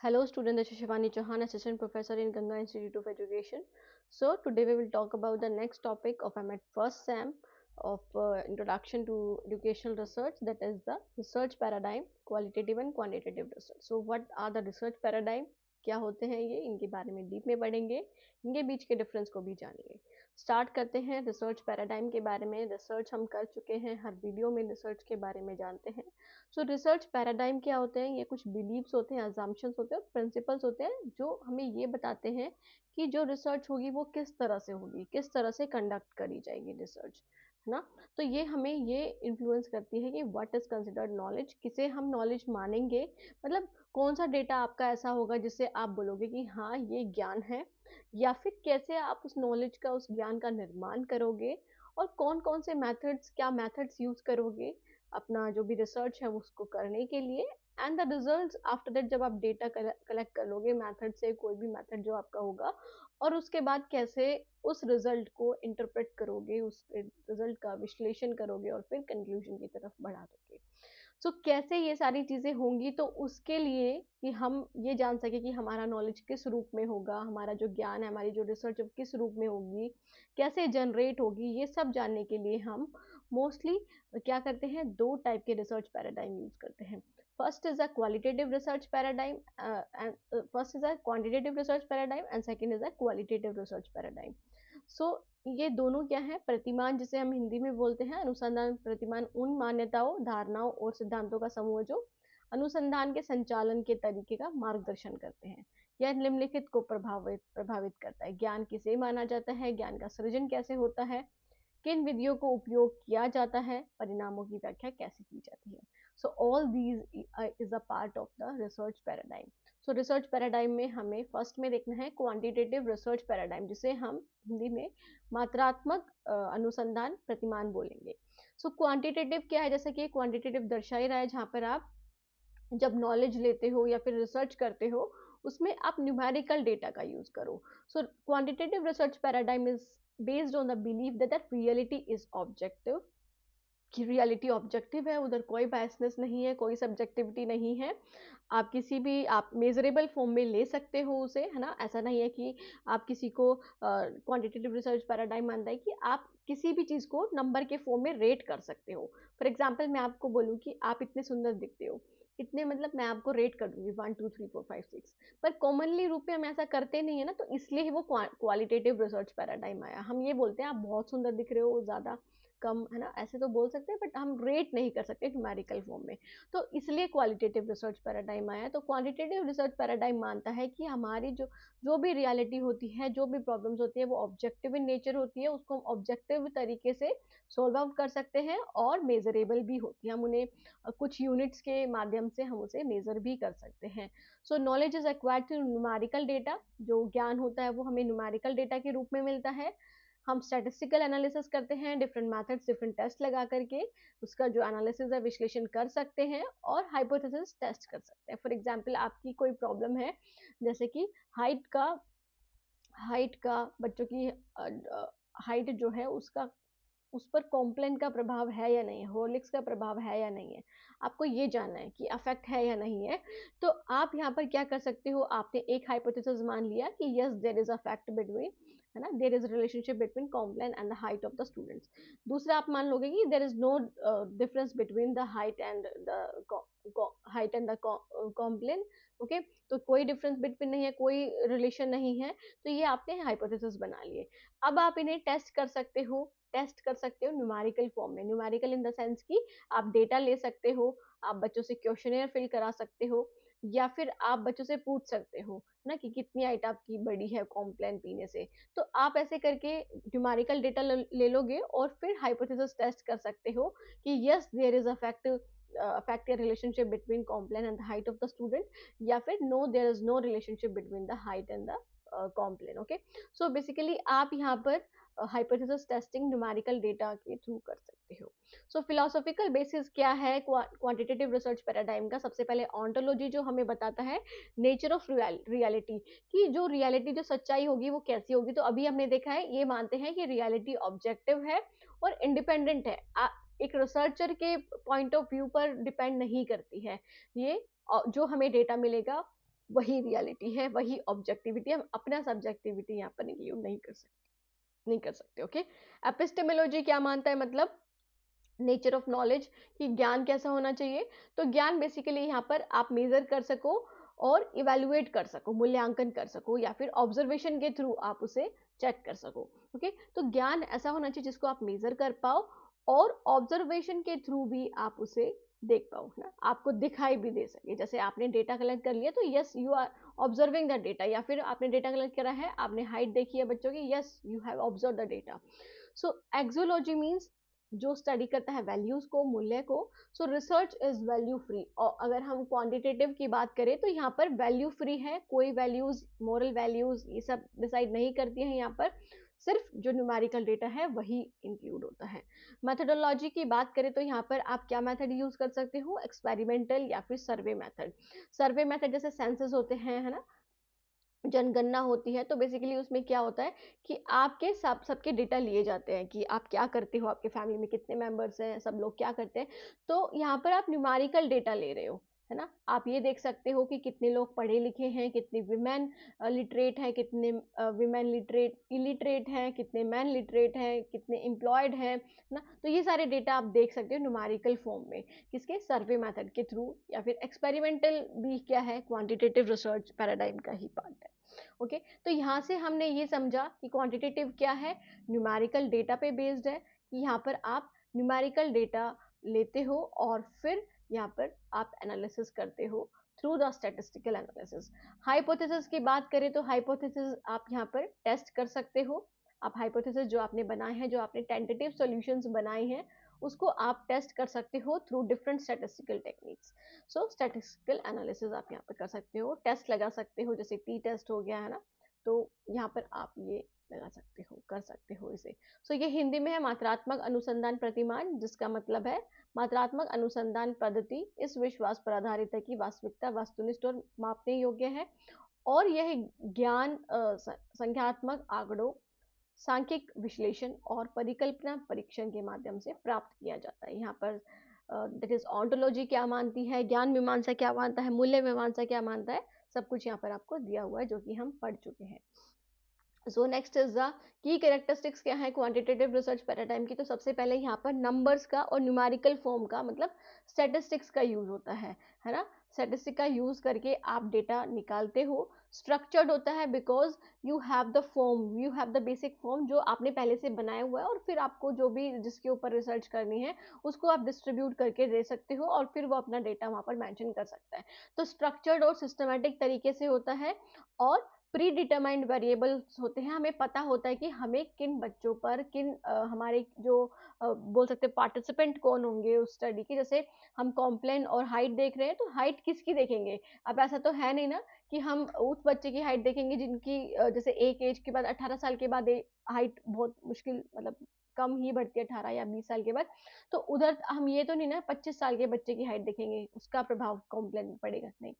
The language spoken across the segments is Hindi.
Hello student, this is Shivani Chauhan, Assistant Professor in Ganga Institute of Education. So today we will talk about the next topic of AMET first SEM of Introduction to Educational Research, that is the research paradigm, qualitative and quantitative research. So what are the research paradigm? क्या होते हैं ये, इनके बारे में डीप में पढ़ेंगे, इनके बीच के डिफरेंस को भी जानेंगे। स्टार्ट करते हैं रिसर्च पैराडाइम के बारे में। रिसर्च हम कर चुके हैं, हर वीडियो में रिसर्च के बारे में जानते हैं। सो रिसर्च पैराडाइम क्या होते हैं? ये कुछ बिलीव्स होते हैं, अजम्पशंस होते हैं, प्रिंसिपल्स होते हैं जो हमें ये बताते हैं कि जो रिसर्च होगी वो किस तरह से होगी, किस तरह से कंडक्ट करी जाएगी रिसर्च, है ना। तो ये हमें ये इन्फ्लुएंस करती है कि व्हाट इज कंसिडर्ड नॉलेज, किसे हम नॉलेज मानेंगे, मतलब कौन सा डेटा आपका ऐसा होगा जिससे आप बोलोगे कि हाँ ये ज्ञान है, या फिर कैसे आप उस नॉलेज का, उस ज्ञान का निर्माण करोगे, और कौन कौन से मेथड्स, क्या मेथड्स यूज करोगे अपना जो भी रिसर्च है उसको करने के लिए। And the results after that, जब आप डेटा कलेक्ट कर लोगे मेथड से, कोई भी मेथड जो आपका होगा, और उसके बाद कैसे उस रिजल्ट को इंटरप्रेट करोगे, उस रिजल्ट का विश्लेषण करोगे और फिर कंक्लूजन की तरफ बढ़ा दोगे। सो कैसे ये सारी चीजें होंगी, तो उसके लिए कि हम ये जान सके कि हमारा नॉलेज किस रूप में होगा, हमारा जो ज्ञान है, हमारी जो रिसर्च किस रूप में होगी, कैसे जनरेट होगी, ये सब जानने के लिए हम मोस्टली क्या करते हैं, दो टाइप के रिसर्च पैराडाइम यूज करते हैं। First is a qualitative research paradigm and first is a quantitative research paradigm and second is a qualitative research paradigm. So ये दोनों क्या है, प्रतिमान जिसे हम हिंदी में बोलते हैं, अनुसंधान प्रतिमान उन मान्यताओं, धारणाओं और सिद्धांतों का समूह जो अनुसंधान के संचालन के तरीके का मार्गदर्शन करते हैं। यह निम्नलिखित को प्रभावित प्रभावित करता है: ज्ञान किसे माना जाता है, ज्ञान का सृजन कैसे होता है, किन विधियों को उपयोग किया जाता है, परिणामों की व्याख्या कैसे की जाती है। So all these is a part of the research paradigm. So research paradigm में हमें फर्स्ट में देखना है क्वांटिटेटिव रिसर्च पैराडाइम, जिसे हम हिंदी में मात्रात्मक अनुसंधान प्रतिमान बोलेंगे। सो क्वांटिटेटिव क्या है, जैसे कि क्वांटिटेटिव दर्शा ही रहा है, जहां पर आप जब नॉलेज लेते हो या फिर रिसर्च करते हो, उसमें आप न्यूमेरिकल डेटा का यूज करो। So quantitative research paradigm is based on the belief that reality is objective, कि रियलिटी ऑब्जेक्टिव है, उधर कोई बायसनेस नहीं है, कोई सब्जेक्टिविटी नहीं है। आप किसी भी, आप मेजरेबल फॉर्म में ले सकते हो उसे, है ना। ऐसा नहीं है कि आप किसी को क्वांटिटेटिव रिसर्च पैराडाइम मानता है कि आप किसी भी चीज़ को नंबर के फॉर्म में रेट कर सकते हो। फॉर एग्जाम्पल मैं आपको बोलूँ कि आप इतने सुंदर दिखते हो, इतने, मतलब मैं आपको रेट कर दूंगी 1 2 3 4 5 6, पर कॉमनली रूप में हम ऐसा करते नहीं है ना, तो इसलिए ही वो क्वालिटेटिव रिसर्च पैराडाइम आया। हम ये बोलते हैं आप बहुत सुंदर दिख रहे हो, ज़्यादा कम, है ना, ऐसे तो बोल सकते हैं, बट हम रेट नहीं कर सकते न्यूमेरिकल फॉर्म में। तो इसलिए क्वालिटेटिव रिसर्च पैराडाइम आया है। तो क्वांटिटेटिव रिसर्च पैराडाइम मानता है कि हमारी जो जो भी रियलिटी होती है, जो भी प्रॉब्लम्स होती है, वो ऑब्जेक्टिव इन नेचर होती है, उसको हम ऑब्जेक्टिव तरीके से सोल्व आउट कर सकते हैं, और मेजरेबल भी होती है। हम उन्हें कुछ यूनिट्स के माध्यम से हम उसे मेजर भी कर सकते हैं। सो knowledge is acquired through numerical data, जो ज्ञान होता है वो हमें न्यूमेरिकल डेटा के रूप में मिलता है। हम स्टैटिस्टिकल एनालिसिस करते हैं, डिफरेंट मेथड्स, डिफरेंट टेस्ट लगा करके उसका जो एनालिसिस है, विश्लेषण कर सकते हैं, और हाइपोथेसिस टेस्ट कर सकते हैं। फॉर एग्जांपल आपकी कोई प्रॉब्लम है, जैसे कि हाइट का बच्चों की हाइट जो है उसका, उस पर कॉम्प्लेन का प्रभाव है या नहीं है, हॉर्लिक्स का प्रभाव है या नहीं है, आपको ये जानना है कि अफेक्ट है या नहीं है। तो आप यहाँ पर क्या कर सकते हो, आपने एक हाइपोथेसिस मान लिया कि yes there is a fact between, है ना, there is relationship between complain and the height of the students. दूसरा आप मान लोगे कि there is no difference between the height and the complain. Okay, तो कोई डिफरेंस बिटवीन नहीं है, कोई रिलेशन नहीं है, तो ये आपने हाइपोथेसिस बना लिए। अब आप इन्हें टेस्ट कर सकते हो न्यूमेरिकल फॉर्म में। न्यूमेरिकल इन द सेंस कि आप डेटा ले सकते हो, आप बच्चों से क्वेश्चनेयर फिल करा सकते हो, या फिर आप बच्चों से पूछ सकते हो ना कि कितनी हाइट आपकी बड़ी है कॉम्प्लेन पीने से। तो आप ऐसे करके न्यूमेरिकल डेटा ले लोगे, और फिर हाइपोथेसिस टेस्ट कर सकते हो कि yes there is a fact, affect a relationship between complaint and the height of the student, या फिर no there is no relationship between the height and the complaint। Okay, so basically आप यहाँ पर हाइपोथेसिस टेस्टिंग न्यूमेरिकल डेटा के थ्रू कर सकते हो। सो फिलोसॉफिकल बेसिस क्या है क्वांटिटेटिव रिसर्च पैराडाइम का? सबसे पहले ऑन्टोलॉजी, जो हमें बताता है नेचर ऑफ रियलिटी, कि जो रियलिटी, जो सच्चाई होगी वो कैसी होगी। तो अभी हमने देखा है, ये मानते हैं कि रियलिटी ऑब्जेक्टिव है और इंडिपेंडेंट है, एक रिसर्चर के पॉइंट ऑफ व्यू पर डिपेंड नहीं करती है ये। जो हमें डेटा मिलेगा वही रियलिटी है, वही ऑब्जेक्टिविटी, हम अपना सब्जेक्टिविटी यहाँ पर इंक्लूड नहीं कर सकते। ओके। एपिस्टेमोलॉजी क्या मानता है, मतलब नेचर ऑफ नॉलेज, कि ज्ञान कैसा होना चाहिए। तो ज्ञान बेसिकली यहाँ पर आप मेजर कर सको और इवेल्युएट कर सको, मूल्यांकन कर सको, या फिर ऑब्जर्वेशन के थ्रू आप उसे चेक कर सको। ओके। तो ज्ञान ऐसा होना चाहिए जिसको आप मेजर कर पाओ और ऑब्जर्वेशन के थ्रू भी आप उसे देख पाओ, है ना, आपको दिखाई भी दे सके। जैसे आपने डेटा कलेक्ट कर लिया तो yes you are observing the data, या फिर आपने डेटा कलेक्ट करा है, आपने हाइट देखी है बच्चों की, yes you have observe the data. So axiology means जो स्टडी करता है वैल्यूज को, मूल्य को। So research is value free. और अगर हम क्वांटिटेटिव की बात करें तो यहाँ पर वैल्यू फ्री है, कोई वैल्यूज, मोरल वैल्यूज ये सब डिसाइड नहीं करती है यहाँ पर, सिर्फ जो न्यूमेरिकल डेटा है वही इंक्लूड होता है। मेथडोलॉजी की बात करें तो यहाँ पर आप क्या मेथड यूज कर सकते हो, एक्सपेरिमेंटल या फिर सर्वे मेथड। सर्वे मेथड जैसे सेंसस होते हैं, है ना, जनगणना होती है, तो बेसिकली उसमें क्या होता है कि आपके सबके डेटा लिए जाते हैं कि आप क्या करते हो, आपके फैमिली में कितने मेंबर्स हैं, सब लोग क्या करते हैं। तो यहाँ पर आप न्यूमेरिकल डेटा ले रहे हो, है ना। आप ये देख सकते हो कि कितने लोग पढ़े लिखे हैं, कितने विमेन लिटरेट हैं, कितने विमेन लिटरेट इलिटरेट हैं, कितने मैन लिटरेट हैं, कितने एम्प्लॉयड हैं, है ना। तो ये सारे डेटा आप देख सकते हो न्यूमेरिकल फॉर्म में, किसके, सर्वे मेथड के थ्रू। या फिर एक्सपेरिमेंटल भी क्या है, क्वांटिटेटिव रिसर्च पैराडाइम का ही पार्ट है। ओके। तो यहाँ से हमने ये समझा कि क्वांटिटेटिव क्या है, न्यूमेरिकल डेटा पे बेस्ड है, कि यहाँ पर आप न्यूमेरिकल डेटा लेते हो और फिर यहाँ पर आप एनालिसिस करते हो through the statistical analysis. Hypothesis की बात करें तो हाइपोथेसिस आप यहाँ पर टेस्ट कर सकते हो। आप हाइपोथेसिस जो आपने बनाए हैं, जो आपने टेंटेटिव सॉल्यूशंस बनाए हैं, उसको आप टेस्ट कर सकते हो थ्रू डिफरेंट स्टैटिस्टिकल टेक्निक्स। सो स्टैटिस्टिकल एनालिसिस आप यहाँ पर कर सकते हो, टेस्ट लगा सकते हो, जैसे टी टेस्ट हो गया, है ना। तो यहाँ पर आप ये लगा सकते हो, कर सकते हो इसे। सो ये हिंदी में है मात्रात्मक अनुसंधान प्रतिमान, जिसका मतलब है मात्रात्मक अनुसंधान पद्धति इस विश्वास पर आधारित है कि वास्तविकता वस्तुनिष्ठ और मापने योग्य है, और यह ज्ञान संख्यात्मक आंकड़ों, सांख्यिक विश्लेषण और परिकल्पना परीक्षण के माध्यम से प्राप्त किया जाता है। यहाँ पर दैट इज ऑन्टोलॉजी क्या मानती है, ज्ञान मीमांसा क्या मानता है, मूल्य मीमांसा क्या मानता है, सब कुछ यहाँ पर आपको दिया हुआ है जो कि हम पढ़ चुके हैं। So next is the key characteristics क्या है क्वांटिटेटिव रिसर्च पैराडाइम की। तो सबसे पहले यहाँ पर नंबर्स का और न्यूमेरिकल फॉर्म का, मतलब स्टैटिस्टिक्स का यूज होता है ना। स्टैटिस्टिक का यूज करके आप डेटा निकालते हो। स्ट्रक्चर्ड होता है because you have the form, you have the basic form जो आपने पहले से बनाया हुआ है, और फिर आपको जो भी जिसके ऊपर रिसर्च करनी है उसको आप डिस्ट्रीब्यूट करके दे सकते हो, और फिर वो अपना डेटा वहां पर मेंशन कर सकता है। तो स्ट्रक्चर्ड और सिस्टमैटिक तरीके से होता है। और प्री डिटरमाइंड वेरिएबल्स होते हैं, हमें पता होता है कि हमें किन बच्चों पर, किन हमारे जो बोल सकते हैं पार्टिसिपेंट कौन होंगे उस स्टडी के। जैसे हम कॉम्प्लेन और हाइट देख रहे हैं, तो हाइट किसकी देखेंगे। अब ऐसा तो है नहीं ना कि हम उस बच्चे की हाइट देखेंगे जिनकी जैसे एक एज के बाद 18 साल के बाद हाइट बहुत मुश्किल, मतलब कम ही बढ़ती है 18 या 20 साल के बाद। तो उधर हम ये तो नहीं ना 25 साल के बच्चे की हाइट देखेंगे, उसका प्रभाव कॉम्प्लेन में पड़ेगा नहीं।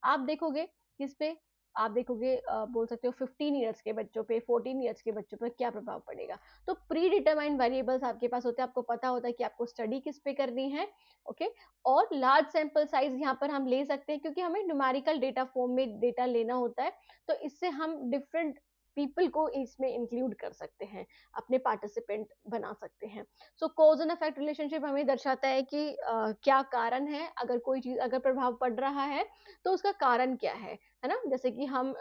आप देखोगे किस पे, आप देखोगे बोल सकते हो 15 ईयर्स के बच्चों पे, 14 ईयर्स के बच्चों पर क्या प्रभाव पड़ेगा। तो प्री डिटरमाइंड वेरिएबल्स आपके पास होते हैं, आपको पता होता है कि आपको स्टडी किस पे करनी है। ओके। और लार्ज सैंपल साइज यहाँ पर हम ले सकते हैं क्योंकि हमें न्यूमेरिकल डेटा फॉर्म में डेटा लेना होता है। तो इससे हम डिफरेंट पीपल को इसमें इंक्लूड कर सकते हैं, अपने पार्टिसिपेंट बना सकते हैं। Show cause and effect relationship हमें दर्शाता है कि क्या कारण है, अगर कोई चीज अगर प्रभाव पड़ रहा है तो उसका कारण क्या है ना। जैसे कि हम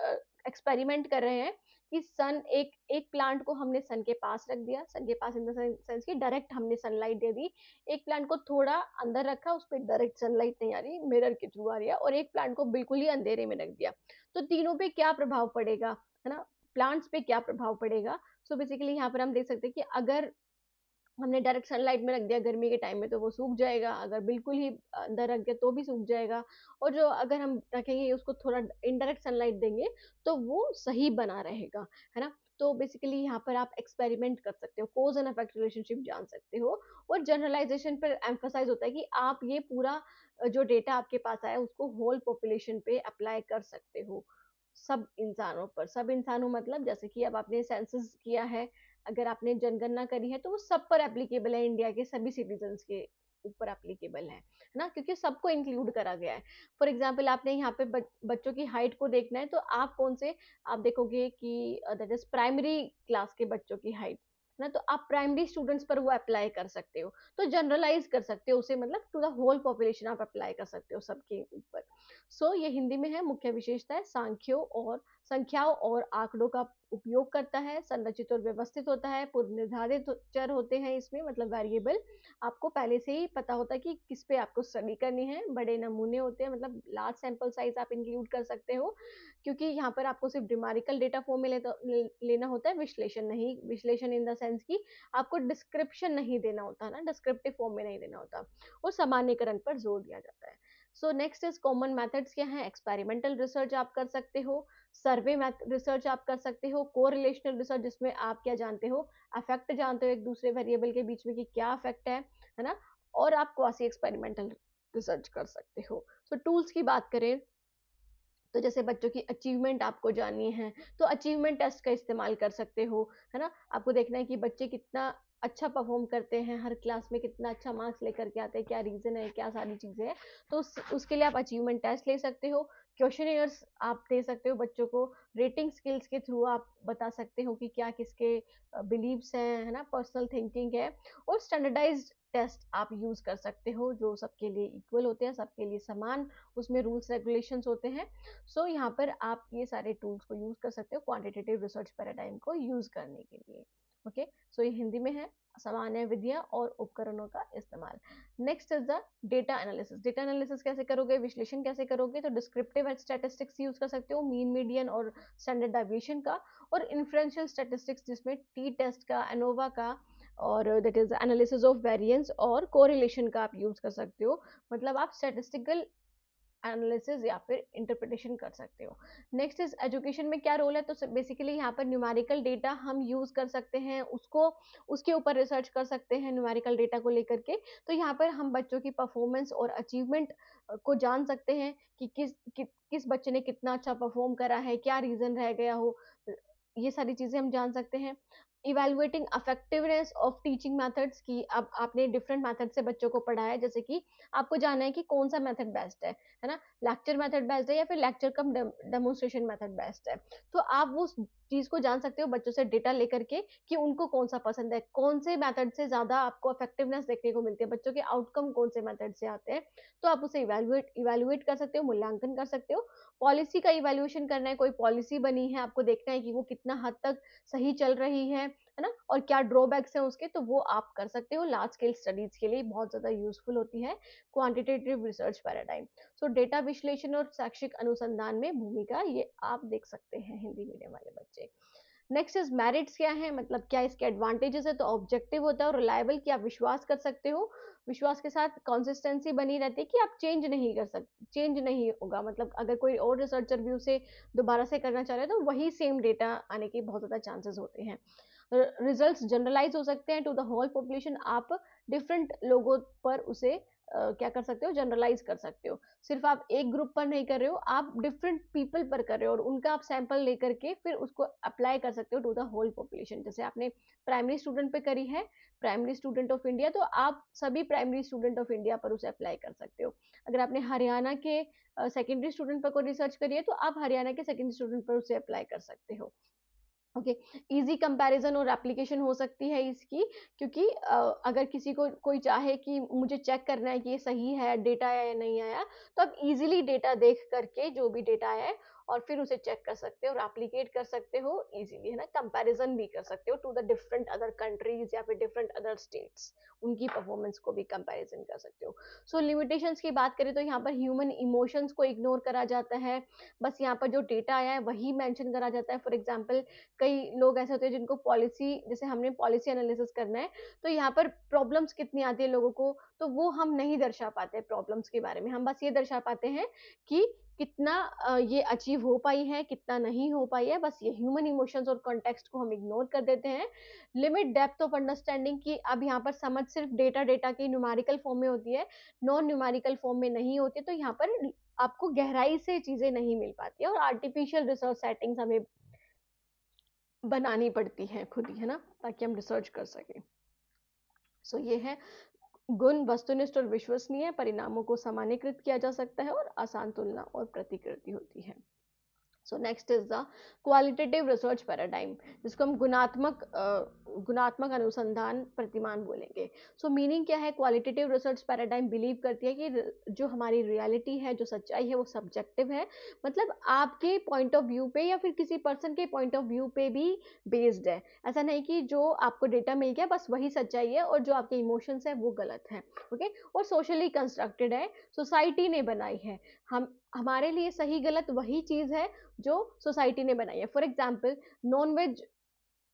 एक्सपेरिमेंट कर रहे हैं कि सन एक एक प्लांट को हमने सन के पास रख दिया, सन के पास इन द सेंस की डायरेक्ट हमने सनलाइट दे दी। एक प्लांट को थोड़ा अंदर रखा, उस पर डायरेक्ट सनलाइट नहीं आ रही, मिरर के थ्रू आ रही है, और एक प्लांट को बिल्कुल ही अंधेरे में रख दिया। तो तीनों पे क्या प्रभाव पड़ेगा, है ना, प्लांट्स पे क्या प्रभाव पड़ेगा। सो बेसिकली यहाँ पर हम देख सकते हैं कि अगर हमने डायरेक्ट सनलाइट में रख दिया गर्मी के टाइम में तो वो सूख जाएगा, अगर बिल्कुल ही अंदर रख दिया तो भी सूख जाएगा, और जो अगर हम रखेंगे उसको थोड़ा इनडायरेक्ट सनलाइट देंगे तो वो सही बना रहेगा, है ना। तो बेसिकली यहाँ पर आप एक्सपेरिमेंट कर सकते हो, कोज एंड इफेक्ट रिलेशनशिप जान सकते हो। और जनरलाइजेशन पर एम्फोसाइज होता है कि आप ये पूरा जो डेटा आपके पास आया उसको होल पॉपुलेशन पे अप्लाई कर सकते हो, सब इंसानों पर। सब इंसानों मतलब जैसे कि अब आपने सेंसस किया है, अगर आपने जनगणना करी है तो वो सब पर एप्लीकेबल है, इंडिया के सभी सिटीजन्स के ऊपर एप्लीकेबल है ना, क्योंकि सबको इंक्लूड करा गया है। फॉर एग्जाम्पल आपने यहाँ पे बच्चों की हाइट को देखना है, तो आप कौन से, आप देखोगे कि दैट इज प्राइमरी क्लास के बच्चों की हाइट ना, तो आप प्राइमरी स्टूडेंट्स पर वो अप्लाई कर सकते हो, तो जनरलाइज कर सकते हो उसे, मतलब टू द होल पॉपुलेशन आप अप्लाई कर सकते हो सबके ऊपर। सो ये हिंदी में है। मुख्य विशेषता है संख्याओं और आंकड़ों का उपयोग करता है, संरचित और व्यवस्थित होता है, पूर्व निर्धारित चर होते हैं इसमें, मतलब वेरिएबल आपको पहले से ही पता होता है कि किस पे आपको स्टडी करनी है, बड़े नमूने होते हैं, मतलब लार्ज सैंपल साइज आप इंक्लूड कर सकते हो, क्योंकि यहाँ पर आपको सिर्फ न्यूमेरिकल डेटा फॉर्म में लेना होता है, विश्लेषण नहीं, विश्लेषण इन द सेंस की आपको डिस्क्रिप्शन नहीं देना होता ना, डिस्क्रिप्टिव फॉर्म में नहीं देना होता, और सामान्यकरण पर जोर दिया जाता है। So next is common methods क्या है, एक्सपेरिमेंटल रिसर्च आप कर सकते हो, सर्वे रिसर्च आप कर सकते हो, कोरिलेशनल रिसर्च जिसमें आप क्या जानते हो, अफेक्ट जानते हो एक दूसरे वेरिएबल के बीच में कि क्या अफेक्ट है ना, और आप क्वासी एक्सपेरिमेंटल रिसर्च कर सकते हो। सो टूल्स की बात करें तो जैसे बच्चों की अचीवमेंट आपको जाननी है, तो अचीवमेंट टेस्ट का इस्तेमाल कर सकते हो, है ना, आपको देखना है कि बच्चे कितना अच्छा परफॉर्म करते हैं, हर क्लास में कितना अच्छा मार्क्स लेकर के आते हैं, क्या रीजन है, क्या सारी चीजें हैं, तो उसके लिए आप अचीवमेंट टेस्ट ले सकते हो, क्वेश्चनियर्स आप दे सकते हो बच्चों को, रेटिंग स्किल्स के थ्रू आप बता सकते हो कि क्या किसके बिलीव्स हैं, है ना, पर्सनल थिंकिंग है, और स्टैंडर्डाइज्ड टेस्ट आप यूज कर सकते हो जो सबके लिए इक्वल होते हैं, सबके लिए समान उसमें रूल्स रेगुलेशंस होते हैं। सो यहाँ पर आप ये सारे टूल्स को यूज कर सकते हो क्वांटिटेटिव रिसर्च पैराडाइम को यूज करने के लिए। ओके, सो ये हिंदी में है, सामान्य विधियां और उपकरणों का इस्तेमाल। Next is the data analysis. Data analysis कैसे करोगे, विश्लेषण कैसे करोगे, तो डिस्क्रिप्टिव एंड स्टैटिस्टिक्स यूज कर सकते हो, मीन मीडियन और स्टैंडर्ड डेविएशन का, और इन्फ्रेंशियल स्टैटिस्टिक्स जिसमें टी टेस्ट का, एनोवा का, और that is analysis of variance और कोरिलेशन का आप यूज कर सकते हो, मतलब आप स्टैटिस्टिकल एनालिसिस या फिर इंटरप्रिटेशन कर सकते हो। नेक्स्ट इज एजुकेशन में क्या रोल है, तो बेसिकली यहाँ पर न्यूमेरिकल डेटा हम यूज कर सकते हैं, उसको उसके ऊपर रिसर्च कर सकते हैं न्यूमेरिकल डेटा को लेकर के, तो यहाँ पर हम बच्चों की परफॉर्मेंस और अचीवमेंट को जान सकते हैं कि किस बच्चे ने कितना अच्छा परफॉर्म करा है, क्या रीजन रह गया हो, ये सारी चीजें हम जान सकते हैं। Evaluating effectiveness of teaching methods की, अब आपने डिफरेंट मेथड से बच्चों को पढ़ाया, जैसे कि आपको जानना है कि कौन सा मेथड बेस्ट है ना, लेक्चर मेथड बेस्ट है या फिर लेक्चर कम डेमोन्स्ट्रेशन मेथड बेस्ट है, तो आप वो चीज को जान सकते हो बच्चों से डेटा लेकर के कि उनको कौन सा पसंद है, कौन से मेथड से ज्यादा आपको इफेक्टिवनेस देखने को मिलती है, बच्चों के आउटकम कौन से मेथड से आते हैं, तो आप उसे इवेलुएट कर सकते हो, मूल्यांकन कर सकते हो। पॉलिसी का इवेल्युएशन करना है, कोई पॉलिसी बनी है, आपको देखना है कि वो कितना हद तक सही चल रही है ना, और क्या ड्रॉबैक्स हैं उसके, तो वो आप कर सकते हो, लार्ज स्केल स्टडीज के लिए बहुत ज्यादा यूजफुल होती है क्वांटिटेटिव रिसर्च पैराडाइम। सो डेटा विश्लेषण और शैक्षिक अनुसंधान में भूमिका, ये आप देख सकते हैं हिंदी मीडियम वाले बच्चे। नेक्स्ट इज मेरिट्स क्या है, मतलब क्या इसके एडवांटेजेस है, तो ऑब्जेक्टिव होता है और रिलायबल, कि आप विश्वास कर सकते हो, विश्वास के साथ कंसिस्टेंसी बनी रहती है कि आप चेंज नहीं कर सकते, चेंज नहीं होगा, मतलब अगर कोई और रिसर्चर भी उसे दोबारा से करना चाह रहे हैं तो वही सेम डेटा आने के बहुत ज्यादा चांसेस होते हैं। रिजल्ट्स जनरलाइज हो सकते हैं टू द होल पॉपुलेशन, आप डिफरेंट लोगों पर उसे क्या कर सकते हो, जनरलाइज कर सकते हो, सिर्फ आप एक ग्रुप पर नहीं कर रहे हो, आप डिफरेंट पीपल पर कर रहे हो, और उनका आप सैंपल लेकर के फिर उसको अप्लाई कर सकते हो टू द होल पॉपुलेशन। जैसे आपने प्राइमरी स्टूडेंट पे करी है, प्राइमरी स्टूडेंट ऑफ इंडिया, तो आप सभी प्राइमरी स्टूडेंट ऑफ इंडिया पर उसे अप्लाई कर सकते हो। अगर आपने हरियाणा के सेकेंडरी स्टूडेंट पर कोई रिसर्च करी है, तो आप हरियाणा के सेकेंडरी स्टूडेंट पर उसे अप्लाई कर सकते हो। ओके, इजी कंपैरिजन और एप्लीकेशन हो सकती है इसकी, क्योंकि अगर किसी को कोई चाहे कि मुझे चेक करना है कि ये सही है डेटा आया या नहीं आया, तो आप इजीली डेटा देख करके जो भी डेटा है और फिर उसे चेक कर सकते हो और एप्लीकेट कर सकते हो इजीली, है ना, कंपैरिजन भी कर सकते हो to the different other countries या फिर डिफरेंट अदर स्टेट्स, उनकी परफॉर्मेंस को भी कंपैरिजन कर सकते हो। सो लिमिटेशंस की बात करें तो यहाँ पर ह्यूमन इमोशंस को इग्नोर करा जाता है, बस यहाँ पर जो डेटा आया है वही मेंशन करा जाता है। फॉर एग्जांपल कई लोग ऐसे होते हैं जिनको पॉलिसी, जैसे हमने पॉलिसी एनालिसिस करना है, तो यहाँ पर प्रॉब्लम्स कितनी आती है लोगों को, तो वो हम नहीं दर्शा पाते प्रॉब्लम्स के बारे में, हम बस ये दर्शा पाते हैं कि कितना ये अचीव हो पाई है, कितना नहीं हो पाई है, बस ये ह्यूमन इमोशंस और कॉन्टेक्स्ट को हम इग्नोर कर देते हैं। लिमिट डेप्थ ऑफ अंडरस्टैंडिंग की, अब यहाँ पर समझ सिर्फ डेटा डेटा की न्यूमेरिकल फॉर्म में होती है, नॉन न्यूमेरिकल फॉर्म में नहीं होती, तो यहाँ पर आपको गहराई से चीजें नहीं मिल पाती है, और आर्टिफिशियल रिसर्च सेटिंग्स हमें बनानी पड़ती है खुद ही, है ना, ताकि हम रिसर्च कर सकें। सो ये है गुण वस्तुनिष्ठ और विश्वसनीय, परिणामों को सामान्यकृत किया जा सकता है और आसान तुलना और प्रतिकृति होती है। So next is the qualitative research paradigm, जिसको हम गुणात्मक अनुसंधान प्रतिमान बोलेंगे। सो मीनिंग क्या है? क्वालिटेटिव रिसर्च पैराडाइम बिलीव करती है कि जो हमारी रियलिटी है, जो सच्चाई है, वो सब्जेक्टिव है, मतलब आपके पॉइंट ऑफ व्यू पे या फिर किसी पर्सन के पॉइंट ऑफ व्यू पे भी बेस्ड है। ऐसा नहीं कि जो आपको डेटा मिल गया बस वही सच्चाई है और जो आपके इमोशंस है वो गलत है। ओके, और सोशली कंस्ट्रक्टेड है, सोसाइटी ने बनाई है। हमारे लिए सही गलत वही चीज है जो सोसाइटी ने बनाई है। फॉर एग्जाम्पल, नॉनवेज,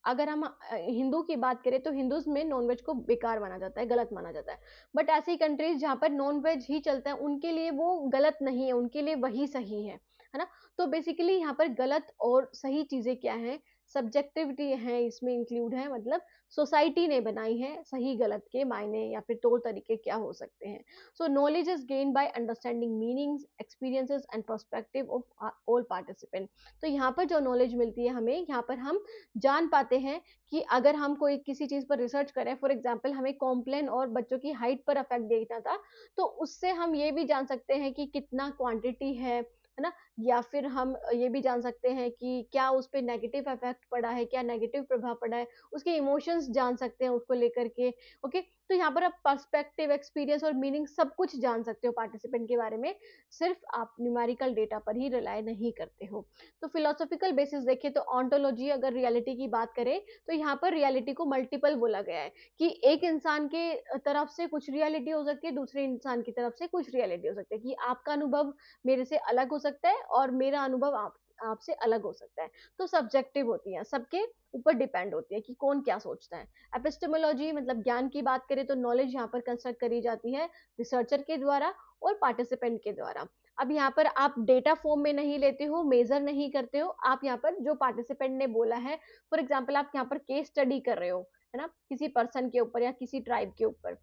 अगर हम हिंदू की बात करें तो हिंदूज में नॉनवेज को बेकार माना जाता है, गलत माना जाता है। बट ऐसी कंट्रीज जहाँ पर नॉनवेज ही चलता है उनके लिए वो गलत नहीं है, उनके लिए वही सही है ना। तो बेसिकली यहाँ पर गलत और सही चीजें क्या है, सब्जेक्टिविटी है इसमें इंक्लूड है, मतलब सोसाइटी ने बनाई है, सही गलत के मायने या फिर तौर तरीके क्या हो सकते हैं। सो knowledge is gain by understanding meanings, experiences and perspective of all participant. तो यहाँ पर जो नॉलेज मिलती है हमें, यहाँ पर हम जान पाते हैं कि अगर हम कोई किसी चीज पर रिसर्च करें, फॉर एग्जाम्पल हमें कॉम्प्लेन और बच्चों की हाइट पर इफेक्ट देखना था, तो उससे हम ये भी जान सकते हैं कि कितना क्वांटिटी है ना, या फिर हम ये भी जान सकते हैं कि क्या उस पर नेगेटिव इफेक्ट पड़ा है, क्या नेगेटिव प्रभाव पड़ा है, उसके इमोशंस जान सकते हैं उसको लेकर के। ओके, तो यहाँ पर आप पर्सपेक्टिव, एक्सपीरियंस और मीनिंग सब कुछ जान सकते हो पार्टिसिपेंट के बारे में, सिर्फ आप न्यूमेरिकल डेटा पर ही रिलाय नहीं करते हो। तो फिलोसॉफिकल बेसिस देखें तो ऑन्टोलॉजी, अगर रियलिटी की बात करें तो यहाँ पर रियलिटी को मल्टीपल बोला गया है, कि एक इंसान के तरफ से कुछ रियलिटी हो सकती है, दूसरे इंसान की तरफ से कुछ रियलिटी हो सकती है, कि आपका अनुभव मेरे से अलग हो सकता है और मेरा अनुभव आपसे अलग हो सकता है। तो सब्जेक्टिव होती है, सबके ऊपर डिपेंड होती है कि कौन क्या सोचता है। एपिस्टेमोलॉजी, मतलब ज्ञान की बात करें तो नॉलेज यहाँ पर कंस्ट्रक्ट करी जाती है रिसर्चर के द्वारा और पार्टिसिपेंट के द्वारा। अब यहाँ पर आप डेटा फॉर्म में नहीं लेते हो, मेजर नहीं करते हो, आप यहाँ पर जो पार्टिसिपेंट ने बोला है, फॉर एग्जाम्पल आप यहाँ पर केस स्टडी कर रहे हो, है ना, किसी पर्सन के ऊपर या किसी ट्राइब के ऊपर।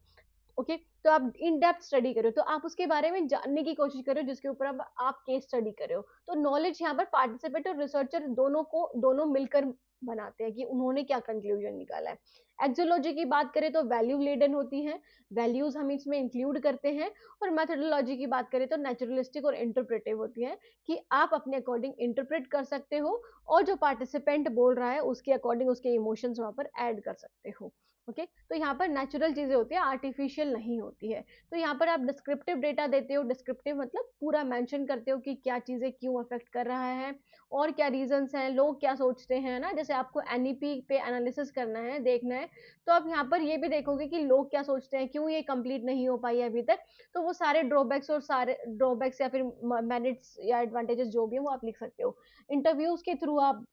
ओके, तो आप इन डेप्थ स्टडी करो, तो आप उसके बारे में जानने की कोशिश करो जिसके ऊपर अब आप केस स्टडी कर रहे हो। तो नॉलेज यहाँ पर पार्टिसिपेट और रिसर्चर दोनों मिलकर बनाते हैं कि उन्होंने क्या कंक्लूजन निकाला है। एक्सोलॉजी की बात करें तो वैल्यू लेडन होती है, वैल्यूज हम इसमें इंक्लूड करते हैं। और मेथोडोलॉजी की बात करें तो नेचुरलिस्टिक और इंटरप्रेटिव होती है, कि आप अपने अकॉर्डिंग इंटरप्रेट कर सकते हो और जो पार्टिसिपेंट बोल रहा है उसके अकॉर्डिंग उसके इमोशंस वहां पर ऐड कर सकते हो। ओके, तो यहाँ पर नेचुरल चीजें होती है, आर्टिफिशियल नहीं होती है। तो यहाँ पर आप डिस्क्रिप्टिव डेटा देते हो, डिस्क्रिप्टिव मतलब पूरा मेंशन करते हो कि क्या चीजें क्यों अफेक्ट कर रहा है और क्या रीजंस हैं, लोग क्या सोचते हैं ना। जैसे आपको एनईपी पे एनालिसिस करना है, देखना है, तो आप यहाँ पर ये भी देखोगे कि लोग क्या सोचते हैं, क्यों ये कंप्लीट नहीं हो पाई है अभी तक। तो वो सारे ड्रॉबैक्स और सारे ड्रॉबैक्स या फिर मेरिट्स या एडवांटेजेस जो भी है वो आप लिख सकते हो। इंटरव्यूज के थ्रू आप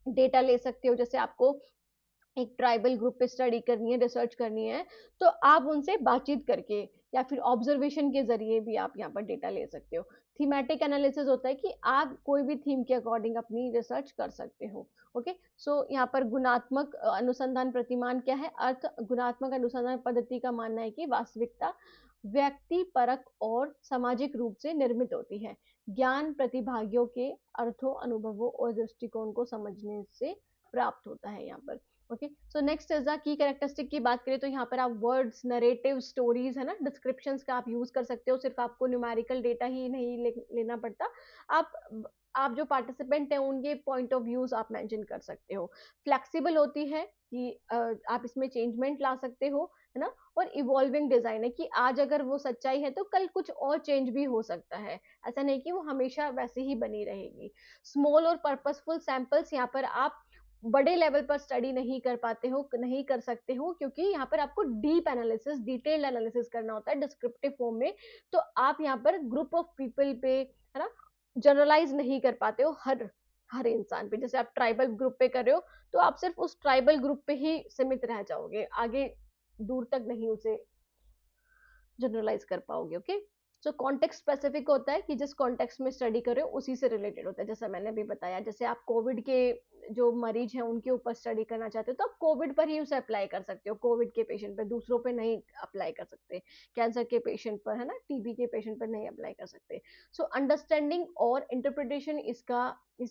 डेटा ले सकते हो, जैसे आपको एक ट्राइबल ग्रुप पे स्टडी करनी है, रिसर्च करनी है, तो आप उनसे बातचीत करके या फिर ऑब्जर्वेशन के जरिए भी आप यहाँ पर डेटा ले सकते हो। थीमेटिक एनालिसिस होता है कि आप कोई भी थीम के अकॉर्डिंग अपनी रिसर्च कर सकते हो। ओके, सो यहाँ पर गुणात्मक अनुसंधान प्रतिमान क्या है? अर्थ गुणात्मक अनुसंधान पद्धति का मानना है कि वास्तविकता व्यक्ति परक और सामाजिक रूप से निर्मित होती है। ज्ञान प्रतिभागियों के अर्थों, अनुभवों और दृष्टिकोण को समझने से प्राप्त होता है यहाँ पर। Okay, so next is the key characteristic की बात करें तो यहाँ पर आप वर्ड्स, नरेटिव, स्टोरीज, है ना, डिस्क्रिप्शंस का आप यूज कर सकते हो। सिर्फ आपको न्यूमेरिकल डेटा ही नहीं लेना पड़ता, आप आप जो पार्टिसिपेंट हैं उनके पॉइंट ऑफ व्यूज आप मेंशन कर सकते हो। फ्लेक्सिबल होती है कि आप इसमें चेंजमेंट ला सकते हो, है ना। और इवॉल्विंग डिजाइन है कि आज अगर वो सच्चाई है तो कल कुछ और चेंज भी हो सकता है, ऐसा नहीं कि वो हमेशा वैसे ही बनी रहेगी। स्मॉल और पर्पसफुल सैंपल्स, यहाँ पर आप बड़े लेवल पर स्टडी नहीं कर पाते हो, नहीं कर सकते हो, क्योंकि यहाँ पर आपको डीप एनालिसिस, डिटेल्ड एनालिसिस करना होता है डिस्क्रिप्टिव फॉर्म में। तो आप यहाँ पर ग्रुप ऑफ पीपल पे, है ना, जनरलाइज नहीं कर पाते हो हर हर इंसान पे। जैसे आप ट्राइबल ग्रुप पे कर रहे हो तो आप सिर्फ उस ट्राइबल ग्रुप पे ही सीमित रह जाओगे, आगे दूर तक नहीं उसे जनरलाइज कर पाओगे। ओके, सो कॉन्टेक्स्ट स्पेसिफिक होता है कि जिस कॉन्टेक्स्ट में स्टडी कर रहे हो उसी से रिलेटेड होता है। जैसा मैंने भी बताया, जैसे आप कोविड के जो मरीज हैं उनके ऊपर स्टडी करना चाहते हो तो आप कोविड पर ही उसे अप्लाई कर सकते हो, कोविड के पेशेंट पे, दूसरों पे नहीं अप्लाई कर सकते। कैंसर के पेशेंट पर, है ना, टीबी के पेशेंट पर नहीं अप्लाई कर सकते। सो अंडरस्टैंडिंग और इंटरप्रिटेशन, इस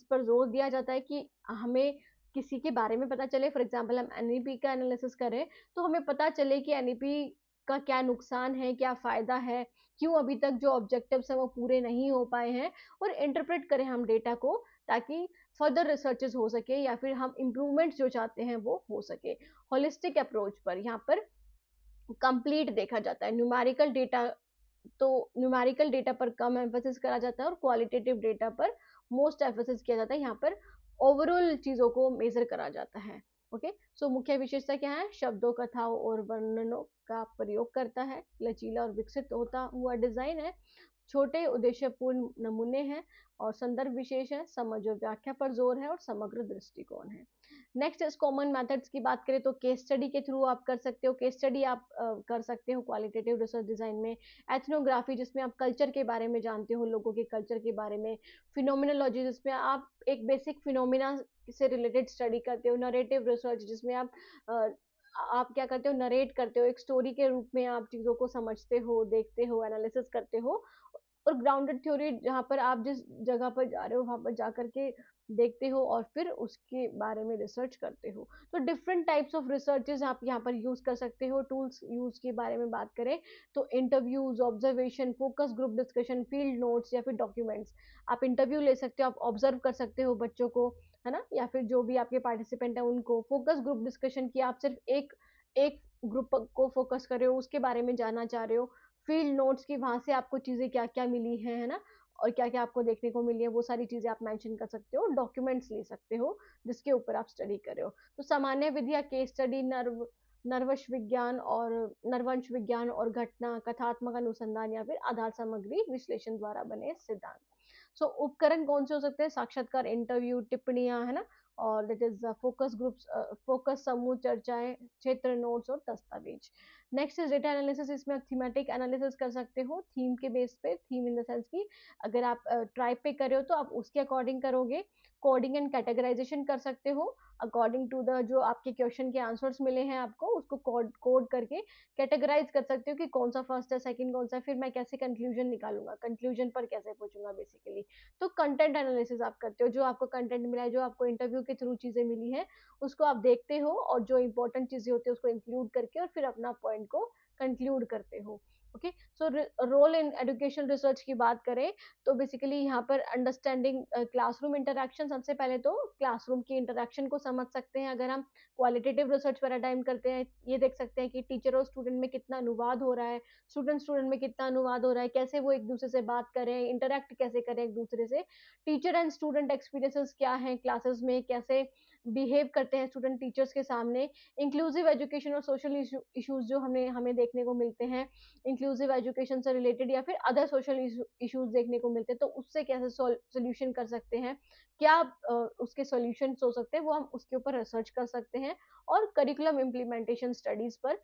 पर जोर दिया जाता है कि हमें किसी के बारे में पता चले। फॉर एग्जाम्पल हम एनईपी का एनालिसिस करें तो हमें पता चले कि एनईपी का क्या नुकसान है, क्या फायदा है, क्यों अभी तक जो ऑब्जेक्टिव्स हैं वो पूरे नहीं हो पाए हैं, और इंटरप्रेट करें हम डेटा को, ताकि फर्दर रिसर्चेस हो सके या फिर हम इम्प्रूवमेंट्स जो चाहते हैं वो हो सके। होलिस्टिक अप्रोच पर यहाँ पर कंप्लीट देखा जाता है। न्यूमेरिकल डेटा, तो न्यूमेरिकल डेटा पर कम एम्फेसिस करा जाता है और क्वालिटेटिव डेटा पर मोस्ट एम्फेसिस किया जाता है। यहाँ पर ओवरऑल चीजों को मेजर करा जाता है। ओके, सो मुख्य विशेषता क्या है? शब्दों, कथाओं और वर्णनों का प्रयोग करता है, लचीला और विकसित होता हुआ डिजाइन है, छोटे उद्देश्यपूर्ण नमूने हैं, और संदर्भ विशेष है, समझ और व्याख्या पर जोर है, और समग्र दृष्टिकोण है। नेक्स्ट इज कॉमन मेथड्स की बात करें तो केस स्टडी के थ्रू आप कर सकते हो। केस स्टडी आप कर सकते हो क्वालिटेटिव रिसर्च डिजाइन में। एथनोग्राफी, जिसमें आप कल्चर के बारे में जानते हो, लोगों के कल्चर के बारे में। फिनोमिनोलॉजी, जिसमें आप एक बेसिक फिनोमिना से रिलेटेड स्टडी करते हो। नरेटिव रिसर्च, जिसमें आप क्या करते हो, नरेट करते हो, एक स्टोरी के रूप में आप चीजों को समझते हो, देखते हो, एनालिसिस करते हो। और ग्राउंडेड थ्योरी, जहाँ पर आप जिस जगह पर जा रहे हो वहां पर जा करके देखते हो और फिर उसके बारे में रिसर्च करते हो। तो डिफरेंट टाइप्स ऑफ रिसर्चेज आप यहाँ पर यूज कर सकते हो। टूल्स यूज के बारे में बात करें तो interviews, observation, focus group discussion, field notes या फिर डॉक्यूमेंट्स। आप इंटरव्यू ले सकते हो, आप ऑब्जर्व कर सकते हो बच्चों को, है ना, या फिर जो भी आपके पार्टिसिपेंट है उनको। फोकस ग्रुप डिस्कशन की, आप सिर्फ एक एक ग्रुप को फोकस कर रहे हो, उसके बारे में जानना चाह रहे हो। फील्ड नोट्स की, वहां से आपको चीजें क्या क्या मिली है ना, और क्या क्या आपको देखने को मिली है, वो सारी चीजें आप मेंशन कर सकते हो। डॉक्यूमेंट्स ले सकते हो जिसके ऊपर आप स्टडी कर रहे हो। तो सामान्य विधियां केस स्टडी, नरवश विज्ञान और नरवंश विज्ञान और घटना कथात्मक अनुसंधान या फिर आधार सामग्री विश्लेषण द्वारा बने सिद्धांत। सो उपकरण कौन से हो सकते हैं? साक्षात्कार, इंटरव्यू, टिप्पणियां, है ना, और that is focus groups, focus समूह चर्चाएं, क्षेत्र नोट्स और दस्तावेज। Next is data analysis. इसमें आप थीमेटिक एनालिसिस कर सकते हो, थीम के बेस पे। थीम इन द सेंस की अगर आप ट्राइब पे कर रहे हो तो आप उसके अकॉर्डिंग करोगे। कोडिंग एंड कैटेगराइजेशन कर सकते हो अकॉर्डिंग टू द जो आपके क्वेश्चन के आंसर्स मिले हैं आपको, उसको कोड करके कैटेगराइज कर सकते हो कि कौन सा फर्स्ट है, सेकंड कौन सा है, फिर मैं कैसे कंक्लूजन निकालूंगा, कंक्लूजन पर कैसे पूछूंगा बेसिकली। तो कंटेंट एनालिसिस आप करते हो, जो आपको कंटेंट मिला है, जो आपको इंटरव्यू के थ्रू चीजें मिली है, उसको आप देखते हो और जो इंपॉर्टेंट चीजें होती है उसको इंक्लूड करके और फिर अपना पॉइंट को कंक्लूड करते हो। Okay, so role in education research की बात करें तो बेसिकली यहाँ पर अंडरस्टैंडिंग क्लासरूम इंटरेक्शन। सबसे पहले तो क्लासरूम की इंटरेक्शन को समझ सकते हैं। अगर हम क्वालिटेटिव रिसर्च पैराडाइम करते हैं, ये देख सकते हैं कि टीचर और स्टूडेंट में कितना अनुवाद हो रहा है, स्टूडेंट में कितना अनुवाद हो रहा है, कैसे वो एक दूसरे से बात करें, इंटरेक्ट कैसे करें एक दूसरे से, टीचर एंड स्टूडेंट एक्सपीरियंसेस क्या है क्लासेस में, कैसे बिहेव करते हैं स्टूडेंट टीचर्स के सामने। इंक्लूसिव एजुकेशन और सोशल इश्यूज जो हमें हमें देखने को मिलते हैं, इंक्लूसिव एजुकेशन से रिलेटेड या फिर अदर सोशल इश्यूज देखने को मिलते हैं, तो उससे कैसे सोल्यूशन कर सकते हैं, क्या उसके सॉल्यूशंस हो सकते हैं, वो हम उसके ऊपर रिसर्च कर सकते हैं। और करिकुलम इम्प्लीमेंटेशन स्टडीज पर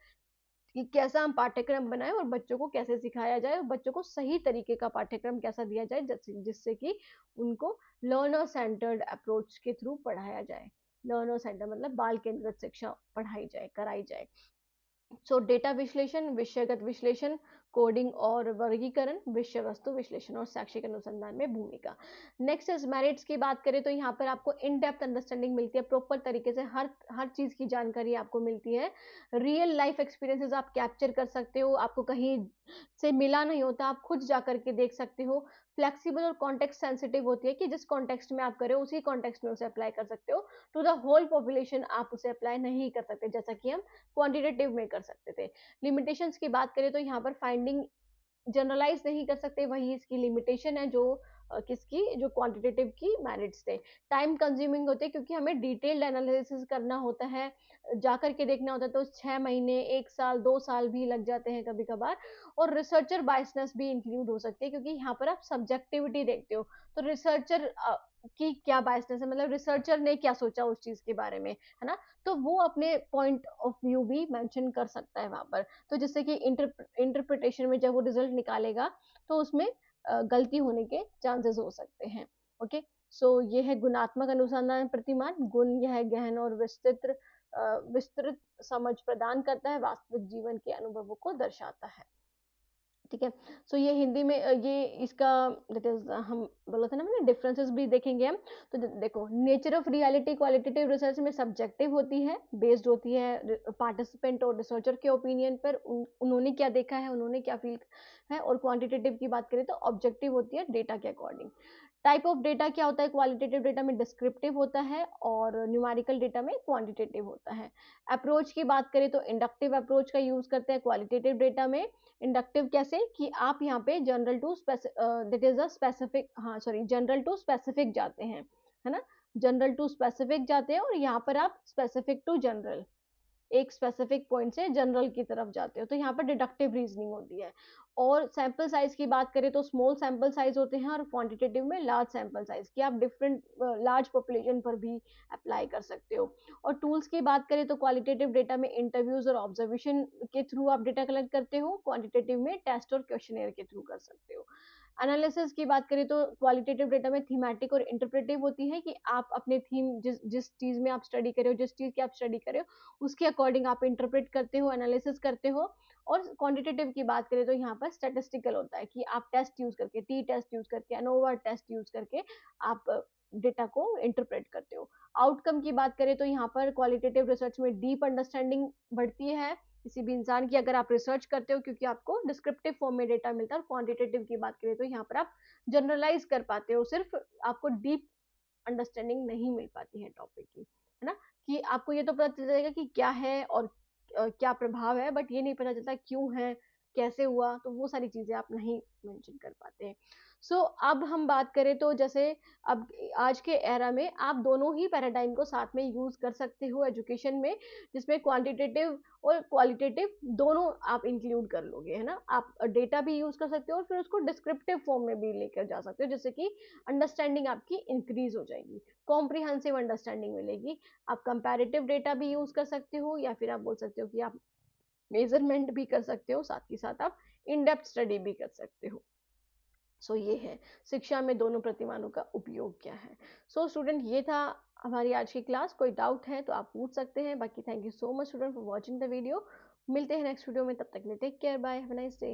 कि कैसा हम पाठ्यक्रम बनाएं और बच्चों को कैसे सिखाया जाए और बच्चों को सही तरीके का पाठ्यक्रम कैसा दिया जाए जिससे कि उनको लर्नर सेंटर्ड अप्रोच के थ्रू पढ़ाया जाए। लर्नर सेंटर मतलब बाल केंद्रित शिक्षा पढ़ाई जाए, कराई जाए। सो डेटा विश्लेषण, विषयगत विश्लेषण, कोडिंग और वर्गीकरण, विषय वस्तु विश्लेषण और शैक्षिक अनुसंधान में भूमिका। नेक्स्ट इज मेरिट्स की बात करें तो यहाँ पर आपको इन डेप्थ अंडरस्टैंडिंग मिलती है, प्रॉपर तरीके से हर हर चीज की जानकारी आपको मिलती है। रियल लाइफ एक्सपीरियंसेस आप कैप्चर कर सकते हो, आपको कहीं से मिला नहीं होता, आप खुद जा करके देख सकते हो। फ्लेक्सिबल और कॉन्टेक्स्ट सेंसिटिव होती है कि जिस कॉन्टेक्स्ट में आप करें उसी कॉन्टेक्स्ट में उसे अप्लाई कर सकते हो। टू द होल पॉपुलेशन आप उसे अप्लाई नहीं कर सकते, जैसा कि हम क्वांटिटेटिव में कर सकते थे। लिमिटेशंस की बात करें तो यहाँ पर फाइंडिंग जनरलाइज नहीं कर सकते, वही इसकी लिमिटेशन है जो किसकी, जो क्वांटिटेटिव की मेरिट्स थे। टाइम कंज्यूमिंग होते हैं क्योंकि हमें डिटेल्ड एनालिसिस करना होता है, जा करके देखना होता है, तो 6 महीने, 1 साल, 2 साल भी लग जाते हैं कभी कभार। और रिसर्चर बायसनेस भी इंक्लूड हो सकती है क्योंकि यहाँ पर आप सब्जेक्टिविटी देखते हो, तो रिसर्चर की क्या बायसनेस है, मतलब रिसर्चर ने क्या सोचा उस चीज के बारे में, है ना, तो वो अपने पॉइंट ऑफ व्यू भी मेंशन कर सकता है वहां पर। तो जिससे कि इंटरप्रिटेशन में जब वो रिजल्ट निकालेगा तो उसमें गलती होने के चांसेस हो सकते हैं। ओके, सो ये है गुणात्मक अनुसंधान प्रतिमान। गुण यह है गहन और विस्तृत समझ प्रदान करता है, वास्तविक जीवन के अनुभवों को दर्शाता है। ठीक है। सो ये हिंदी में ये इसका दैट इज हम बोला था ना मैंने, डिफरेंसेस भी देखेंगे हम। तो देखो, nature of reality qualitative research में सब्जेक्टिव होती है, बेस्ड होती है पार्टिसिपेंट और रिसर्चर के ओपिनियन पर, उन्होंने क्या देखा है, उन्होंने क्या फील है। और क्वांटिटेटिव की बात करें तो ऑब्जेक्टिव होती है, डेटा के अकॉर्डिंग। टाइप ऑफ डेटा क्या होता है, क्वालिटेटिव डेटा में डिस्क्रिप्टिव होता है और न्यूमेरिकल डेटा में क्वांटिटेटिव होता है। अप्रोच की बात करें तो इंडक्टिव अप्रोच का यूज करते हैं क्वालिटेटिव डेटा में। इंडक्टिव कैसे, कि आप यहाँ पे general to that is a specific, हाँ सॉरी, जनरल टू स्पेसिफिक जाते हैं, है ना। जनरल टू स्पेसिफिक जाते हैं और यहाँ पर आप स्पेसिफिक टू जनरल, एक स्पेसिफिक पॉइंट से जनरल की तरफ जाते हो, तो यहाँ पर डिडक्टिव रीजनिंग होती है। और सैंपल साइज की बात करें तो स्मॉल सैंपल साइज होते हैं और क्वांटिटेटिव में लार्ज सैंपल साइज की आप डिफरेंट लार्ज पॉपुलेशन पर भी अप्लाई कर सकते हो। और टूल्स की बात करें तो क्वालिटेटिव डेटा में इंटरव्यूज और ऑब्जर्वेशन के थ्रू आप डेटा कलेक्ट करते हो, क्वांटिटेटिव में टेस्ट और क्वेश्चनेयर के थ्रू कर सकते हो। एनालिसिस की बात करें तो क्वालिटेटिव डेटा में थीमेटिक और इंटरप्रेटिव होती है, कि आप अपने थीम जिस जिस चीज में आप स्टडी करे हो, जिस चीज की आप स्टडी करे हो उसके अकॉर्डिंग आप इंटरप्रेट करते हो, एनालिसिस करते हो। और क्वांटिटेटिव की बात करें तो यहाँ पर स्टैटिस्टिकल होता है, कि आप टेस्ट यूज करके, टी टेस्ट यूज करके, एनोवा टेस्ट यूज करके आप डेटा को इंटरप्रेट करते हो। आउटकम की बात करें तो यहाँ पर क्वालिटेटिव रिसर्च में डीप अंडरस्टैंडिंग बढ़ती है किसी भी इंसान की, अगर आप रिसर्च करते हो, क्योंकि आपको डिस्क्रिप्टिव फॉर्म में डेटा मिलता है। और क्वांटिटेटिव की बात करें तो यहाँ पर आप जनरलाइज कर पाते हो, सिर्फ आपको डीप अंडरस्टैंडिंग नहीं मिल पाती है टॉपिक की, है ना। कि आपको ये तो पता चल जाएगा कि क्या है और क्या प्रभाव है, बट ये नहीं पता चलता क्यों है, कैसे हुआ, तो वो सारी चीजें आप नहीं मेंशन कर पाते हैं। अब हम बात करें तो जैसे अब आज के एरा में आप दोनों ही पैराडाइम को साथ में यूज कर सकते हो एजुकेशन में, जिसमें क्वांटिटेटिव और क्वालिटेटिव दोनों आप इंक्लूड कर लोगे, है ना। आप डेटा भी यूज कर सकते हो और फिर उसको डिस्क्रिप्टिव फॉर्म में भी लेकर जा सकते हो, जिससे कि अंडरस्टैंडिंग आपकी इंक्रीज हो जाएगी, कॉम्प्रिहेंसिव अंडरस्टैंडिंग मिलेगी। आप कंपैरेटिव डेटा भी यूज कर सकते हो, या फिर आप बोल सकते हो कि आप मेजरमेंट भी कर सकते हो, साथ ही साथ आप इन डेप्थ स्टडी भी कर सकते हो। ये है शिक्षा में दोनों प्रतिमानों का उपयोग क्या है। स्टूडेंट, ये था हमारी आज की क्लास। कोई डाउट है तो आप पूछ सकते हैं। बाकी thank you so much student for watching the video. मिलते हैं नेक्स्ट वीडियो में, तब तक के लिए take care, bye, have a nice day.